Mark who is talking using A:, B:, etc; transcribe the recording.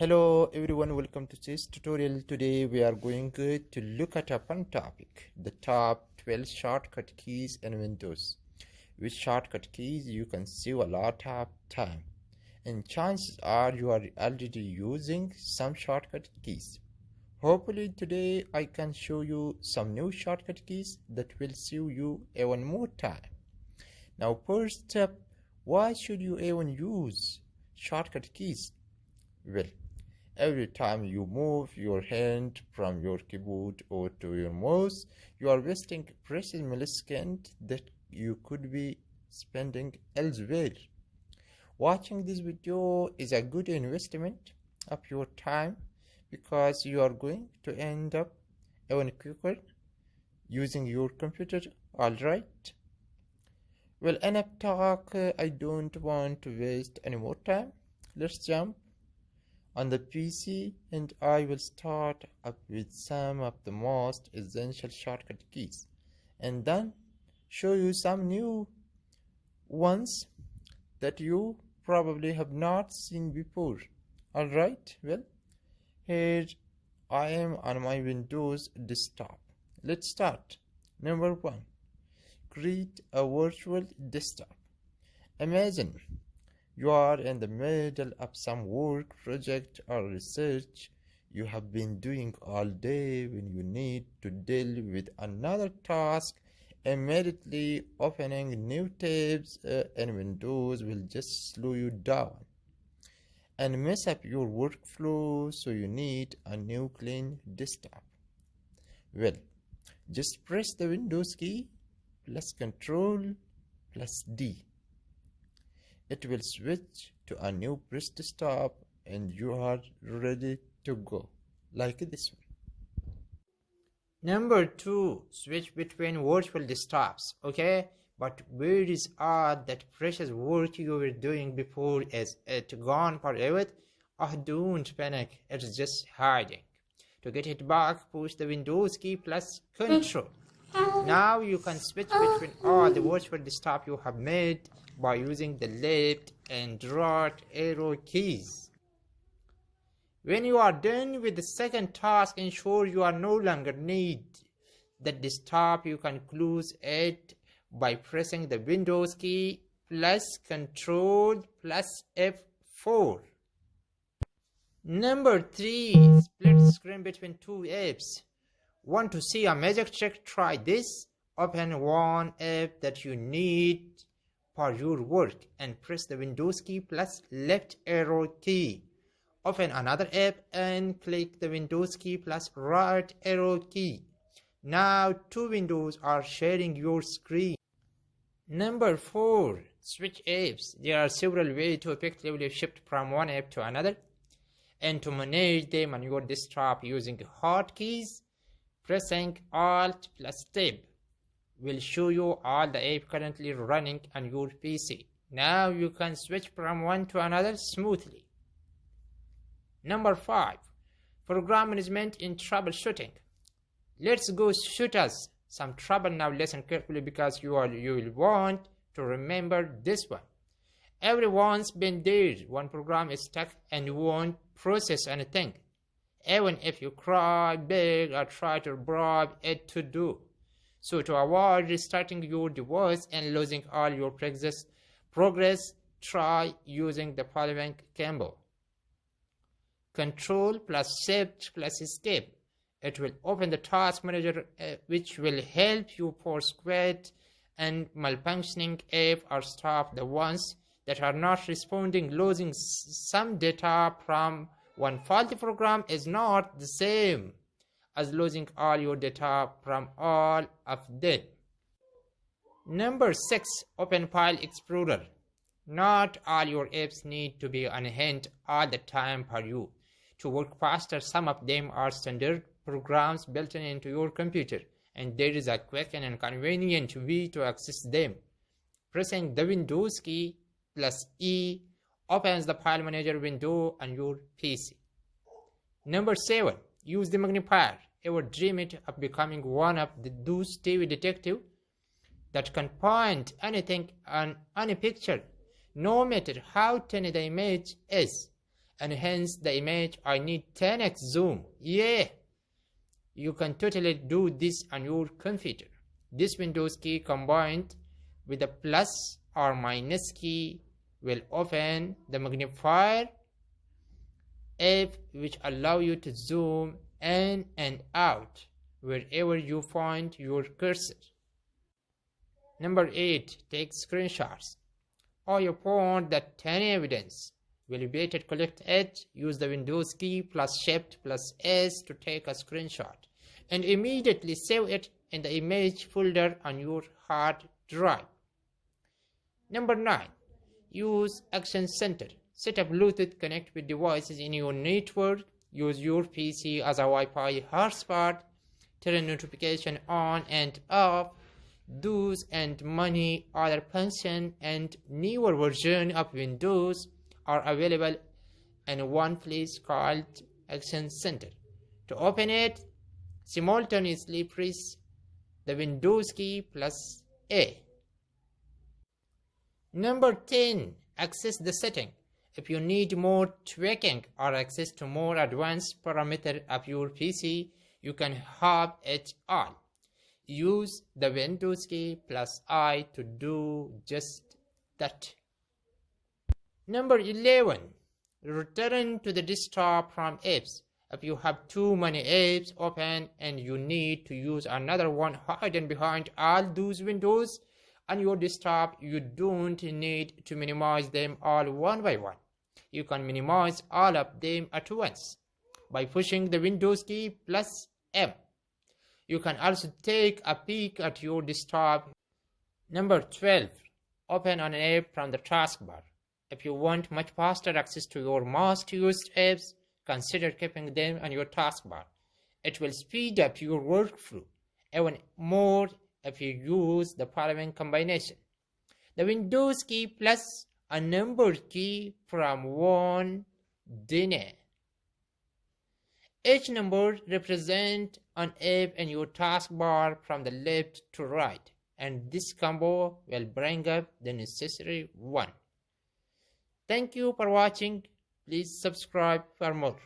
A: Hello everyone, welcome to this tutorial. Today we are going to look at a fun topic, the top 12 shortcut keys in Windows. With shortcut keys you can save a lot of time, and chances are you are already using some shortcut keys. Hopefully today I can show you some new shortcut keys that will save you even more time. Now first step, why should you even use shortcut keys? Well, every time you move your hand from your keyboard or to your mouse, you are wasting precious milliseconds that you could be spending elsewhere. Watching this video is a good investment of your time because you are going to end up even quicker using your computer. Alright? Well, enough talk. I don't want to waste any more time. Let's jump on the PC, and I will start up with some of the most essential shortcut keys and then show you some new ones that you probably have not seen before. Alright, well, here I am on my Windows desktop. Let's start. Number 1, create a virtual desktop. Imagine you are in the middle of some work project or research you have been doing all day. When you need to deal with another task, immediately opening new tabs in Windows will just slow you down and mess up your workflow, so you need a new clean desktop. Well, just press the Windows key plus Control plus D. It will switch to a new press desktop and you are ready to go, like this one. Number 2, switch between virtual desktops, okay? But where is all that precious work you were doing before? Is it gone forever? Oh, don't panic, it's just hiding. To get it back, push the Windows key plus Control. Now you can switch between all the virtual desktop you have made by using the left and right arrow keys. When you are done with the second task, ensure you are no longer need the desktop. You can close it by pressing the Windows key plus Control plus F4. Number 3, split screen between two apps. Want to see a magic trick? Try this. Open one app that you need for your work and press the Windows key plus left arrow key. Open another app and click the Windows key plus right arrow key. Now two windows are sharing your screen. Number 4, switch apps. There are several ways to effectively shift from one app to another and to manage them on your desktop using hotkeys. Pressing Alt plus Tab will show you all the apps currently running on your PC. Now you can switch from one to another smoothly. Number 5, program management in troubleshooting. Let's go shoot us some trouble. Now listen carefully because you will want to remember this one. Everyone's been there. One program is stuck and won't process anything, even if you cry, beg, or try to bribe it to do. So to avoid restarting your device and losing all your progress, try using the following combo. Control plus Shift plus Escape. It will open the task manager, which will help you force quit and malfunctioning app or stop the ones that are not responding. Losing some data from one faulty program is not the same as losing all your data from all of them. Number 6, open File Explorer. Not all your apps need to be on hand all the time for you to work faster. Some of them are standard programs built into your computer, and there is a quick and convenient way to access them. Pressing the Windows key plus E opens the file manager window on your PC. Number 7, use the magnifier. Ever dream it of becoming one of those TV detectives that can find anything on any picture, no matter how tiny the image is, enhance the image, I need 10x zoom. Yeah, you can totally do this on your computer. This Windows key combined with the plus or minus key will open the magnifier app, which allow you to zoom in and out wherever you find your cursor. Number 8. Take screenshots. Or you point that 10 evidence will be better collect it. Use the Windows key plus Shift plus S to take a screenshot and immediately save it in the image folder on your hard drive. Number 9. Use Action Center. Set up Bluetooth, connect with devices in your network. Use your PC as a Wi-Fi hotspot. Turn notification on and off. Those and many other function and newer version of Windows are available in one place called Action Center. To open it, simultaneously press the Windows key plus A. Number 10. Access the setting. If you need more tweaking or access to more advanced parameter of your PC, you can have it all. Use the Windows key plus I to do just that. Number 11. Return to the desktop from apps. If you have too many apps open and you need to use another one hidden behind all those windows on your desktop, you don't need to minimize them all one by one. You can minimize all of them at once by pushing the Windows key plus M. You can also take a peek at your desktop. Number 12. Open an app from the taskbar. If you want much faster access to your most used apps, consider keeping them on your taskbar. It will speed up your workflow even more if you use the following combination: the Windows key plus a number key from one DNA. Each number represents an app in your taskbar from the left to right, and this combo will bring up the necessary one. Thank you for watching. Please subscribe for more.